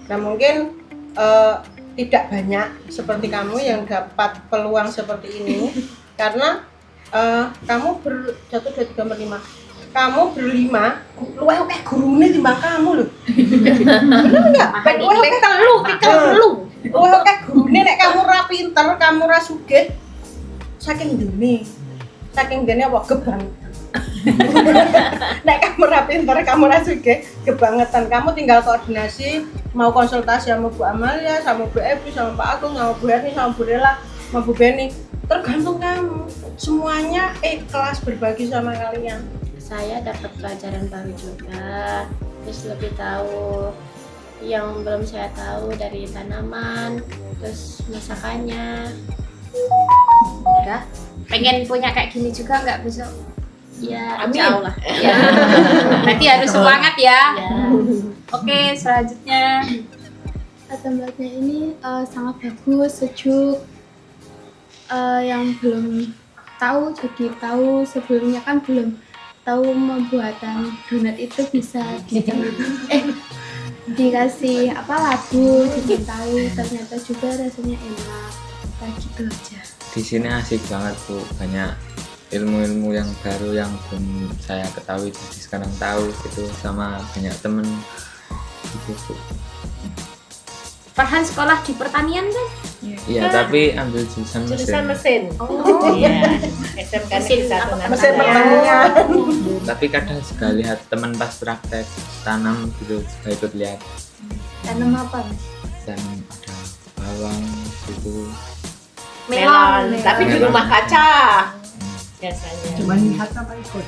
Nah mungkin tidak banyak seperti kamu yang dapat peluang seperti ini karena kamu jatuh 2,5. Kamu berlima, luwih akeh gurune timbang kamu lho. Bener enggak? Luwih akeh telu. Luwih akeh gurune nek kamu ra pinter, kamu ra sugih. Saking dene apa gebang. Nek kamu ra pinter, kamu ra sugih, kebangetan. Kamu tinggal koordinasi, mau konsultasi sama Bu Amalia, sama Bu Evi, sama Pak Agung, sama Bu Herni, sama Bu Rela, sama Bu Beni. Tergantung kamu. Semuanya ikhlas berbagi sama kalian. Saya dapat pelajaran baru juga, terus lebih tahu yang belum saya tahu dari tanaman, terus masakannya. Udah, pengen punya kayak gini juga nggak besok? Ya, Amin. insya Allah. Ya. Berarti harus semangat ya. Ya. Oke, selanjutnya. Tempatnya ini sangat bagus, sejuk. Yang belum tahu jadi tahu, sebelumnya kan belum tahu pembuatan donat itu bisa dikasih labu, jadi tahu ternyata juga rasanya enak. Kayak gitu aja. Di sini asik banget Bu, banyak ilmu-ilmu yang baru yang belum saya ketahui, jadi sekarang tahu gitu, sama banyak temen gitu Bu. Farhan sekolah di pertanian kan? Iya, tapi ambil jurusan mesin. Oh iya. SMK Mesin Negeri 1 apa? Nganjuk. Mesin pertanian. Tapi kadang juga lihat teman pas praktek tanam gitu, juga ikut lihat. Tanam apa, Mas? Dan ada bawang gitu. Melon, tapi di rumah kaca biasanya. Cuman lihat apa ikut?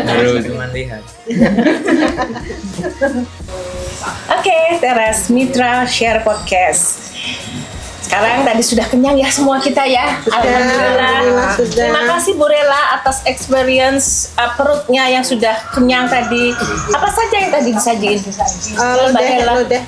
Baru cuma lihat. Oke, Teras Mitra Share Podcast. Sekarang tadi sudah kenyang ya semua kita ya. Alhamdulillah. sudah. Terima kasih Bu Rela atas experience perutnya yang sudah kenyang tadi. Apa saja yang tadi disajiin? Lodeh.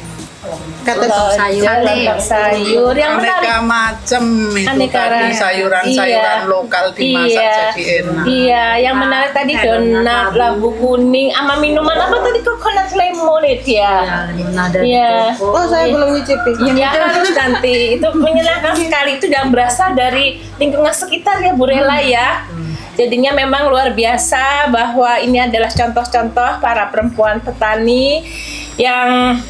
Kata sayur yang menarik. Aneka macam itu Aneka tadi sayuran-sayuran lokal dimasak jadi enak. Iya, yang menarik tadi donat, labu kuning, sama minuman apa tadi coconut lemonade ya. Iya. Oh, saya belum nyicipi. Ya harus nanti, itu menyenangkan sekali, itu yang berasal dari lingkungan sekitar ya Bu Rela ya. Jadinya memang luar biasa bahwa ini adalah contoh-contoh para perempuan petani yang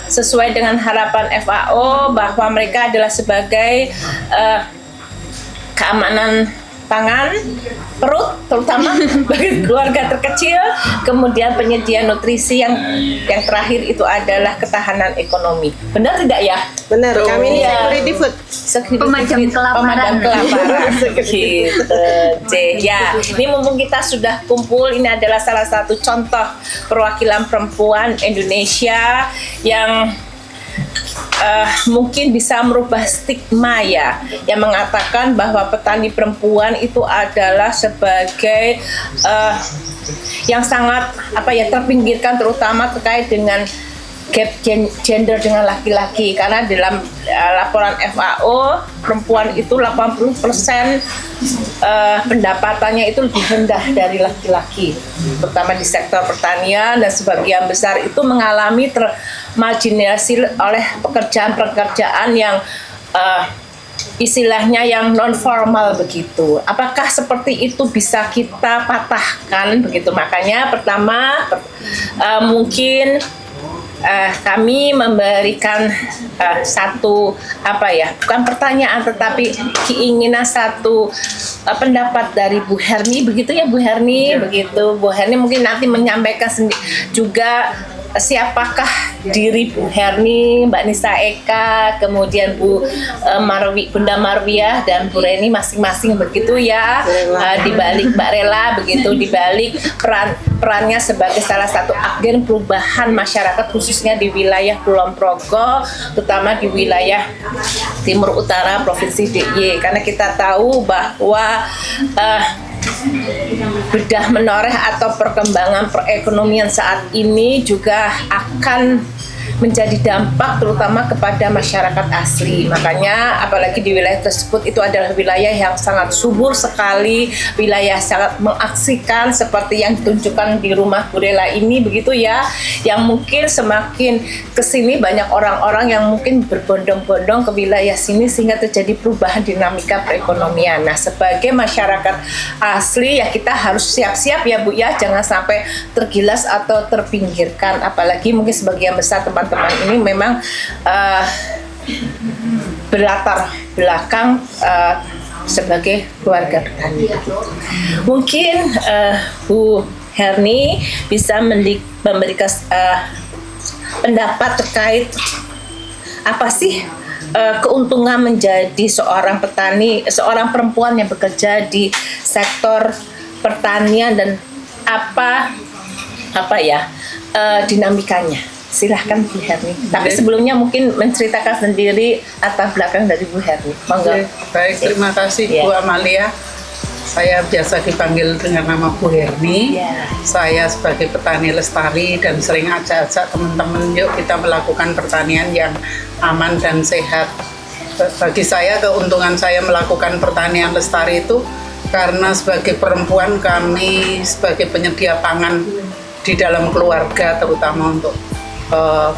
sesuai dengan harapan FAO bahwa mereka adalah sebagai keamanan pangan, perut terutama bagi keluarga terkecil, kemudian penyedia nutrisi yang terakhir itu adalah ketahanan ekonomi. Benar tidak ya? Benar, kami ini Iya. security food. Pemadam kelaparan. Gitu. Ya, ini mumpung kita sudah kumpul, ini adalah salah satu contoh perwakilan perempuan Indonesia yang mungkin bisa merubah stigma ya, yang mengatakan bahwa petani perempuan itu adalah sebagai yang sangat terpinggirkan, terutama terkait dengan gap gender dengan laki-laki, karena dalam laporan FAO perempuan itu 80% pendapatannya itu lebih rendah dari laki-laki, terutama di sektor pertanian, dan sebagian besar itu mengalami termarginalisasi oleh pekerjaan-pekerjaan yang istilahnya yang non formal begitu. Apakah seperti itu bisa kita patahkan begitu? Makanya pertama mungkin kami memberikan satu bukan pertanyaan tetapi keinginan, satu pendapat dari Bu Herni begitu ya, Bu Herni begitu. Bu Herni mungkin nanti menyampaikan juga siapakah diri Bu Herni, Mbak Nisa Eka, kemudian Bunda Marwiah dan Bu Reni masing-masing begitu ya, di balik Mbak Rela begitu, di balik perannya sebagai salah satu agen perubahan masyarakat khususnya di wilayah Kulon Progo, terutama di wilayah Timur Utara Provinsi DIY, karena kita tahu bahwa bedah menoreh atau perkembangan perekonomian saat ini juga akan menjadi dampak terutama kepada masyarakat asli. Makanya apalagi di wilayah tersebut itu adalah wilayah yang sangat subur sekali, wilayah sangat mengaksikan seperti yang ditunjukkan di rumah Bu Rela ini begitu ya, yang mungkin semakin kesini banyak orang-orang yang mungkin berbondong-bondong ke wilayah sini sehingga terjadi perubahan dinamika perekonomian. Nah, sebagai masyarakat asli ya kita harus siap-siap ya Bu ya, jangan sampai tergilas atau terpinggirkan, apalagi mungkin sebagian besar teman-teman ini memang berlatar belakang sebagai keluarga petani. Mungkin Bu Herni bisa memberikan pendapat terkait apa sih keuntungan menjadi seorang petani, seorang perempuan yang bekerja di sektor pertanian, dan apa dinamikanya. Silahkan Bu Herni. Tapi sebelumnya mungkin menceritakan sendiri latar belakang dari Bu Herni. Monggo. Baik, terima kasih Ya. Bu Amalia. Saya biasa dipanggil dengan nama Bu Herni. Ya. Saya sebagai petani lestari dan sering ajak-ajak teman-teman, yuk kita melakukan pertanian yang aman dan sehat. Bagi saya, keuntungan saya melakukan pertanian lestari itu karena sebagai perempuan kami sebagai penyedia pangan di dalam keluarga, terutama untuk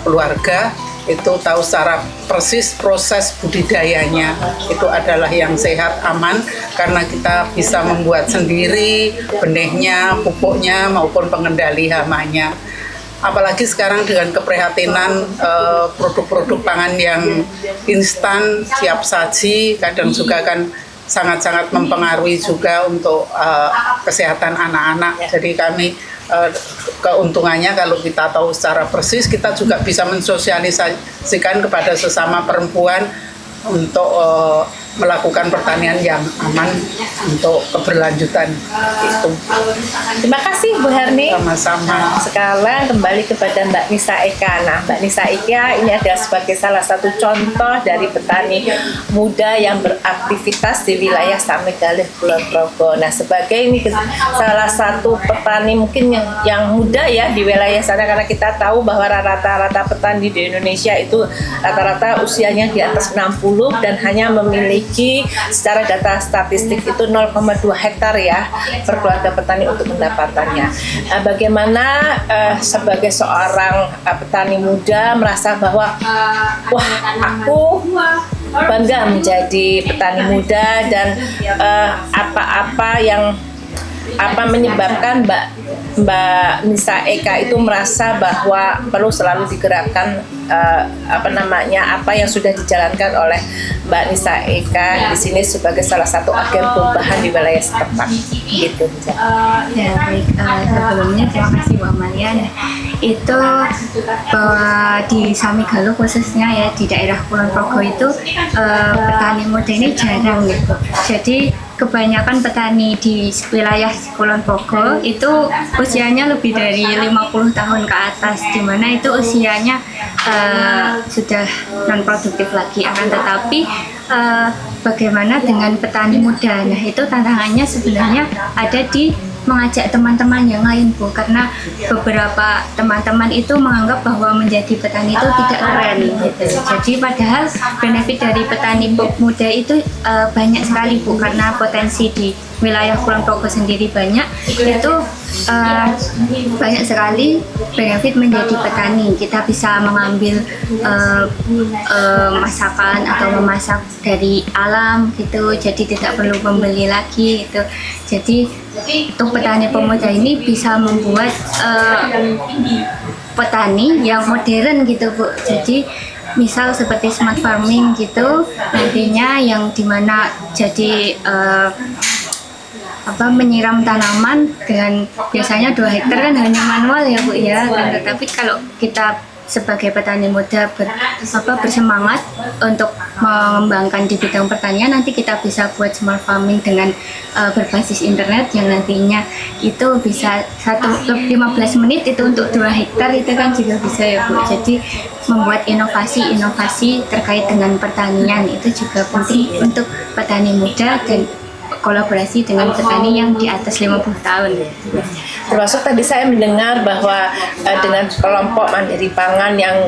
keluarga itu tahu secara persis proses budidayanya itu adalah yang sehat, aman, karena kita bisa membuat sendiri benihnya, pupuknya maupun pengendali hamanya. Apalagi sekarang dengan keprihatinan produk-produk pangan yang instan, siap saji, kadang juga kan sangat-sangat mempengaruhi juga untuk kesehatan anak-anak. Jadi kami keuntungannya kalau kita tahu secara persis, kita juga bisa mensosialisasikan kepada sesama perempuan untuk melakukan pertanian yang aman untuk keberlanjutan itu. Terima kasih Bu Herni. Sama-sama. Sekarang kembali kepada Mbak Nisa Eka. Nah, Mbak Nisa Eka ini adalah sebagai salah satu contoh dari petani muda yang beraktivitas di wilayah Samegalih Kulon Progo. Nah, sebagai ini salah satu petani mungkin yang muda ya di wilayah sana, karena kita tahu bahwa rata-rata petani di Indonesia itu rata-rata usianya di atas 60 dan hanya memiliki secara data statistik itu 0,2 hektar ya per keluarga petani untuk pendapatannya. Bagaimana sebagai seorang petani muda merasa bahwa wah, aku bangga menjadi petani muda dan apa-apa yang menyebabkan Mbak Nisa Eka itu merasa bahwa perlu selalu digerakkan apa yang sudah dijalankan oleh Mbak Nisa Eka di sini sebagai salah satu agen perubahan di wilayah setempat gitu. Ya baik, sebelumnya terima kasih Bu Amalia. Itu bahwa di Samigaluh khususnya ya di daerah Kulon Progo itu petani muda ini jarang gitu. Jadi kebanyakan petani di wilayah Kulon Progo itu usianya lebih dari 50 tahun ke atas, di mana itu usianya sudah non produktif lagi. Akan tetapi bagaimana dengan petani muda? Nah, itu tantangannya sebenarnya ada di mengajak teman-teman yang lain, Bu, karena beberapa teman-teman itu menganggap bahwa menjadi petani itu tidak keren gitu. Jadi padahal benefit dari petani muda itu banyak sekali, Bu, karena potensi di wilayah Kulon Progo sendiri banyak, itu banyak sekali benefit menjadi petani. Kita bisa mengambil masakan atau memasak dari alam gitu, jadi tidak perlu membeli lagi gitu. Jadi untuk petani pemuda ini bisa membuat petani yang modern gitu, Bu. Jadi misal seperti smart farming gitu, nantinya yang dimana jadi menyiram tanaman dengan biasanya 2 hektar kan hanya manual ya, Bu ya. Tetapi kalau kita sebagai petani muda bersemangat untuk mengembangkan di bidang pertanian, nanti kita bisa buat smart farming dengan berbasis internet yang nantinya itu bisa 15 menit itu untuk 2 hektar itu kan juga bisa ya, Bu. Jadi membuat inovasi terkait dengan pertanian itu juga penting untuk petani muda dan kolaborasi dengan petani yang di atas 50 tahun. Termasuk tadi saya mendengar bahwa dengan kelompok mandiri pangan yang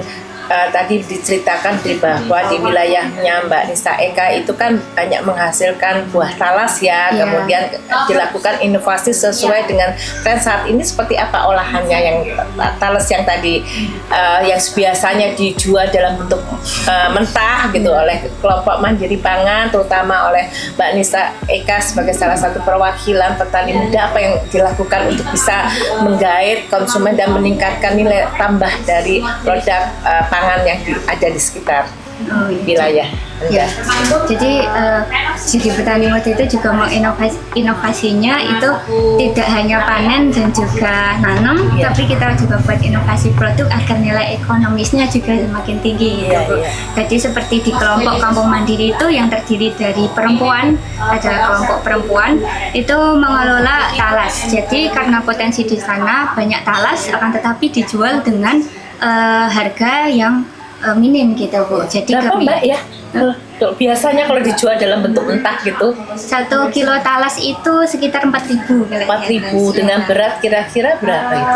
tadi diceritakan bahwa di wilayahnya Mbak Nisa Eka itu kan banyak menghasilkan buah talas ya, kemudian dilakukan inovasi sesuai dengan tren saat ini. Seperti apa olahannya yang talas yang tadi yang biasanya dijual dalam bentuk mentah gitu oleh kelompok mandiri pangan, terutama oleh Mbak Nisa Eka sebagai salah satu perwakilan petani muda, apa yang dilakukan untuk bisa menggait konsumen dan meningkatkan nilai tambah dari produk pangan yang ada di sekitar wilayah. Ya. Jadi petani muda itu juga inovasinya itu tidak hanya panen dan juga nanam, tapi kita juga buat inovasi produk agar nilai ekonomisnya juga semakin tinggi gitu, Bu. Jadi seperti di kelompok Kampung Mandiri itu yang terdiri dari perempuan, ada kelompok perempuan itu mengelola talas. Jadi karena potensi di sana banyak talas, akan tetapi dijual dengan harga yang minim gitu, Bu. Jadi berapa, Mbak ya? Biasanya kalau dijual dalam bentuk mentah gitu 1 kilo talas itu sekitar 4.000. 4.000 dengan berat kira-kira berapa itu?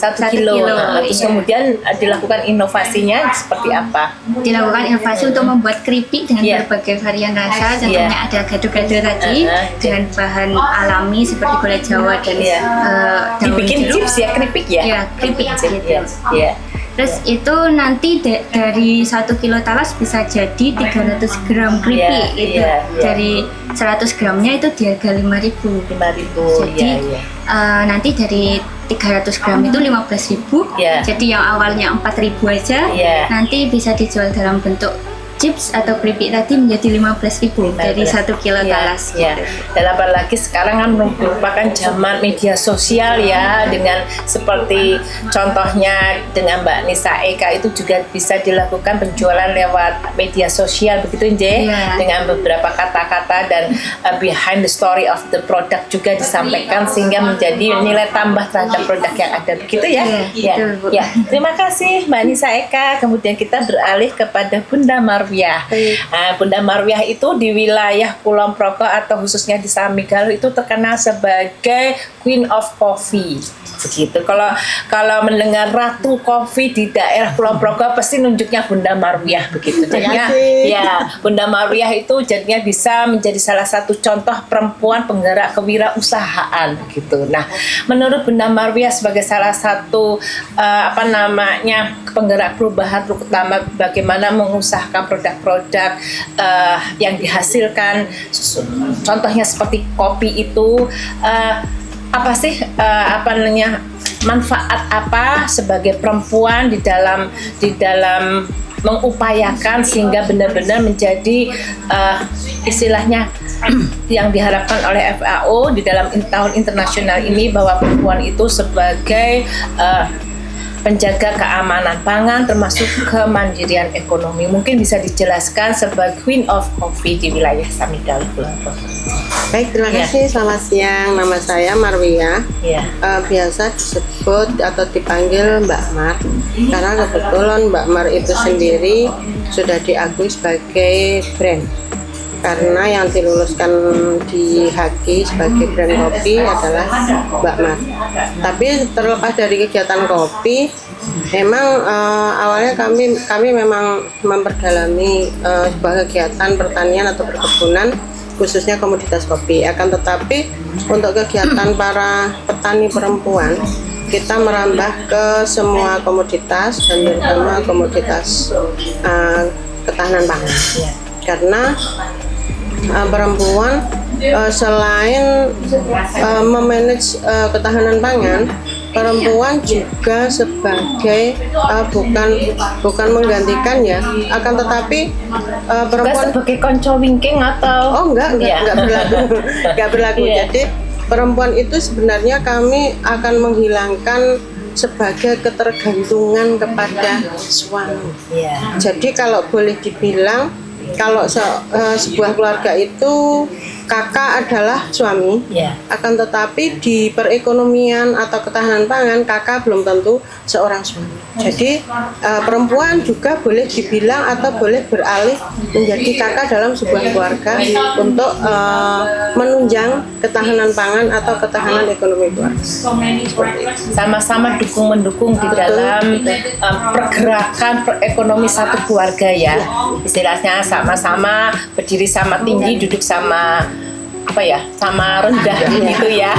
1 kilo. Terus kemudian dilakukan inovasinya seperti apa? Dilakukan inovasi untuk membuat keripik dengan berbagai varian rasa. Contohnya ada gado-gado tadi dengan bahan alami seperti gula Jawa dan daun dibikin jeruk. chips ya, keripik ya? Ya, keripik gitu. Terus itu nanti dari 1 kilo talas bisa jadi 300 gram keripik gitu. Dari 100 gramnya itu di harga 5.000. Jadi nanti dari 300 gram itu 15.000. Jadi yang awalnya 4.000 aja nanti bisa dijual dalam bentuk chips atau keripik tadi menjadi 15.000 dari 1 kilo talas. Dan apalagi sekarang kan merupakan zaman media sosial ya, dengan seperti contohnya dengan Mbak Nisa Eka itu juga bisa dilakukan penjualan lewat media sosial begitu Nje, dengan beberapa kata-kata dan behind the story of the product juga disampaikan sehingga menjadi nilai tambah terhadap produk yang ada begitu ya. Terima kasih Mbak Nisa Eka. Kemudian kita beralih kepada Bunda Marwiah. Bunda Marwiah itu di wilayah Kulon Progo atau khususnya di Samigaluh itu terkenal sebagai Queen of Coffee. Begitu. Kalau mendengar Ratu Kopi di daerah Kulon Progo pasti nunjuknya Bunda Marwiah begitu. Jadinya Bunda Marwiah itu jadinya bisa menjadi salah satu contoh perempuan penggerak kewirausahaan begitu. Nah, menurut Bunda Marwiah sebagai salah satu penggerak perubahan, terutama bagaimana mengusahakan produk-produk yang dihasilkan, contohnya seperti kopi itu, apa sih manfaat apa sebagai perempuan di dalam mengupayakan sehingga benar-benar menjadi istilahnya yang diharapkan oleh FAO di dalam tahun internasional ini, bahwa perempuan itu sebagai penjaga keamanan pangan termasuk kemandirian ekonomi. Mungkin bisa dijelaskan sebagai Queen of Coffee di wilayah Samidal Kulon Progo. Baik, terima kasih. Selamat siang. Nama saya Marwia. Ya. Biasa disebut atau dipanggil Mbak Mar, karena kebetulan Mbak Mar itu sendiri sudah diakui sebagai brand. Karena yang diluluskan di HAKI sebagai brand kopi adalah Mbak Mar. Tapi terlepas dari kegiatan kopi, memang awalnya kami memang memperdalami sebuah kegiatan pertanian atau perkebunan, khususnya komoditas kopi. Akan tetapi untuk kegiatan para petani perempuan, kita merambah ke semua komoditas dan terutama komoditas ketahanan pangan. Karena perempuan selain memanage ketahanan pangan, perempuan juga sebagai bukan menggantikan ya, akan tetapi perempuan sebagai konco wingking atau enggak berlaku. Yeah. Jadi perempuan itu sebenarnya kami akan menghilangkan sebagai ketergantungan kepada suami. Yeah. Jadi kalau boleh dibilang, kalau sebuah keluarga itu kakak adalah suami, akan tetapi di perekonomian atau ketahanan pangan kakak belum tentu seorang suami. Jadi perempuan juga boleh dibilang atau boleh beralih menjadi kakak dalam sebuah keluarga untuk menunjang ketahanan pangan atau ketahanan ekonomi keluarga. Sama-sama dukung-mendukung di dalam pergerakan perekonomi satu keluarga ya. Istilahnya sama-sama berdiri sama tinggi, duduk sama sama rendah gitu ya.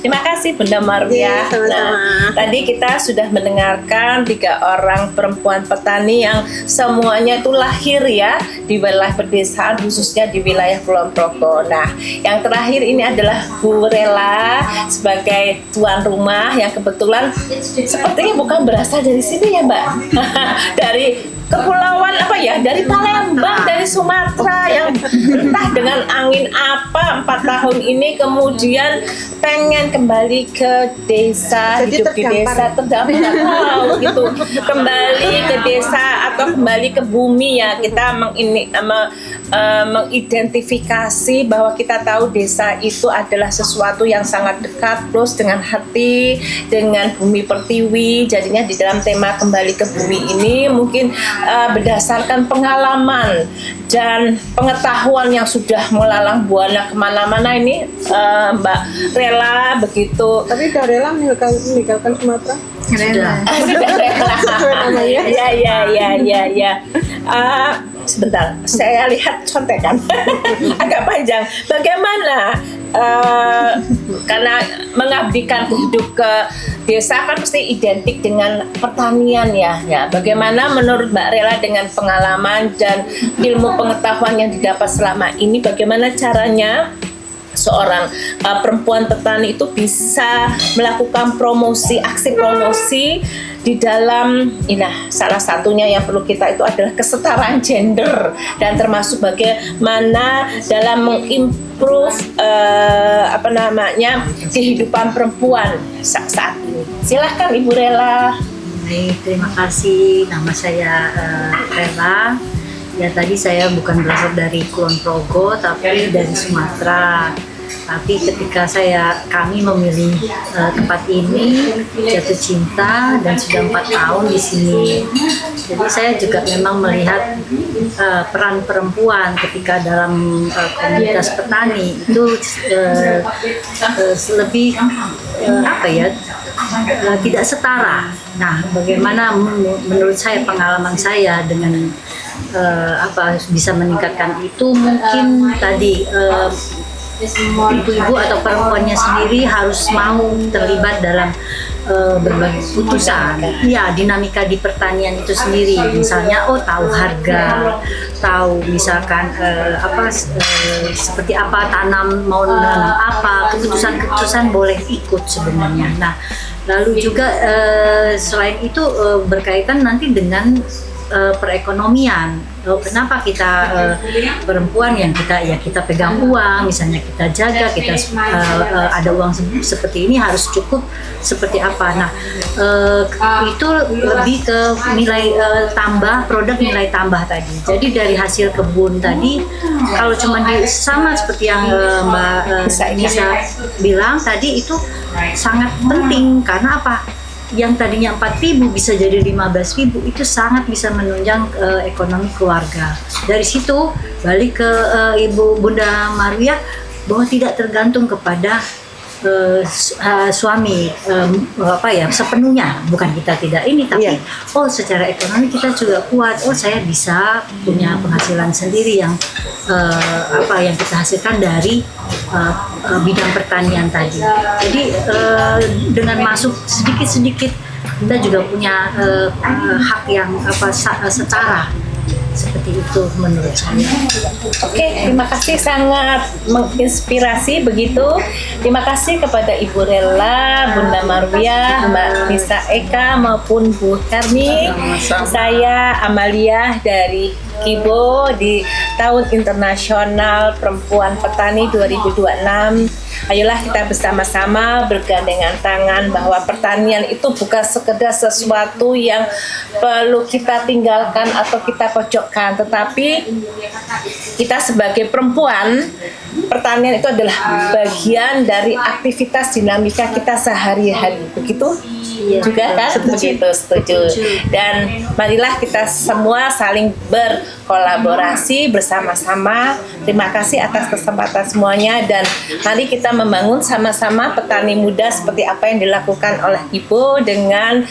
Terima kasih Bunda Marwia. Nah, tadi kita sudah mendengarkan 3 orang perempuan petani yang semuanya itu lahir ya di wilayah pedesaan, khususnya di wilayah Kulon Progo. Nah, yang terakhir ini adalah Bu Rela sebagai tuan rumah yang kebetulan sepertinya bukan berasal dari sini ya Mbak. Dari kepulauan dari Palembang, dari Sumatera, yang entah dengan angin apa 4 tahun ini kemudian pengen kembali ke desa, jadi hidup di desa, terdampar gitu, kembali ke desa atau kembali ke bumi ya. Kita mengidentifikasi bahwa kita tahu desa itu adalah sesuatu yang sangat dekat terus dengan hati, dengan bumi pertiwi. Jadinya di dalam tema kembali ke bumi ini mungkin berdasarkan pengalaman dan pengetahuan yang sudah melalang buana kemana-mana ini, Mbak Rela begitu. Tapi udah rela meninggalkan Sumatera? Sudah rela. Ya. Sebentar, saya lihat contekan agak panjang. Bagaimana? Karena mengabdikan hidup ke desa kan pasti identik dengan pertanian ya. Bagaimana menurut Mbak Rela dengan pengalaman dan ilmu pengetahuan yang didapat selama ini, bagaimana caranya seorang perempuan petani itu bisa melakukan aksi promosi di dalam salah satunya yang perlu kita itu adalah kesetaraan gender, dan termasuk bagaimana dalam mengimprove kehidupan perempuan saat ini. Silahkan Ibu Rela. Baik, terima kasih. Nama saya Rela. Ya, tadi saya bukan berasal dari Kulon Progo, tapi dari Sumatera. Tapi ketika kami memilih tempat ini, jatuh cinta dan sudah 4 tahun di sini. Jadi saya juga memang melihat peran perempuan ketika dalam komunitas petani itu lebih tidak setara. Nah, bagaimana menurut saya, pengalaman saya dengan bisa meningkatkan itu, mungkin tadi ibu-ibu atau perempuannya sendiri harus mau terlibat dalam berbagai keputusan. Ya, dinamika di pertanian itu sendiri. Misalnya, tahu harga, tahu misalkan seperti apa tanam, mau menanam apa, keputusan-keputusan boleh ikut sebenarnya. Nah, lalu juga selain itu berkaitan nanti dengan perekonomian. Kenapa kita perempuan yang kita pegang uang, misalnya kita jaga, kita ada uang seperti ini harus cukup seperti apa. Nah, itu lebih ke nilai tambah, produk nilai tambah tadi. Jadi dari hasil kebun tadi, kalau cuma sama seperti yang Mbak Nisa bilang tadi, itu sangat penting. Karena apa? Yang tadinya 4.000 bisa jadi 15.000, itu sangat bisa menunjang ekonomi keluarga. Dari situ balik ke Ibu Bunda Marwiyah, bahwa tidak tergantung kepada suami sepenuhnya. Bukan kita tidak ini, tapi secara ekonomi kita juga kuat. Saya bisa punya penghasilan sendiri yang yang kita hasilkan dari bidang pertanian tadi. Jadi dengan masuk sedikit-sedikit, kita juga punya hak yang setara. Seperti itu menurut saya. Oke, terima kasih, sangat menginspirasi begitu. Terima kasih kepada Ibu Rela, Bunda Marwiyah, Mbak Nisa Eka maupun Bu Hermi. Saya Amalia dari Kibo di Tahun Internasional Perempuan Petani 2026. Ayolah kita bersama-sama bergandengan tangan bahwa pertanian itu bukan sekedar sesuatu yang perlu kita tinggalkan atau kita pojokkan, tetapi kita sebagai perempuan, pertanian itu adalah bagian dari aktivitas dinamika kita sehari-hari. Begitu? Juga kan? Begitu, setuju. Dan marilah kita semua saling berkolaborasi bersama-sama. Terima kasih atas kesempatan semuanya, dan mari kita membangun sama-sama petani muda seperti apa yang dilakukan oleh Ibu dengan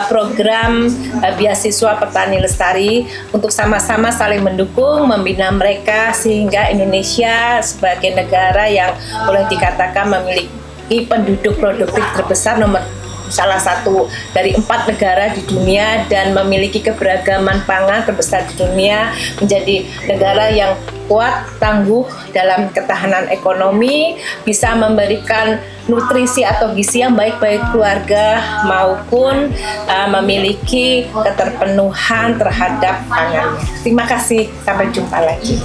program beasiswa Petani Lestari, untuk sama-sama saling mendukung, membina mereka sehingga Indonesia sebagai negara yang boleh dikatakan memiliki penduduk produktif terbesar, salah satu dari 4 negara di dunia, dan memiliki keberagaman pangan terbesar di dunia, menjadi negara yang kuat, tangguh dalam ketahanan ekonomi, bisa memberikan nutrisi atau gizi yang baik bagi keluarga, maupun memiliki keterpenuhan terhadap pangannya. Terima kasih, sampai jumpa lagi.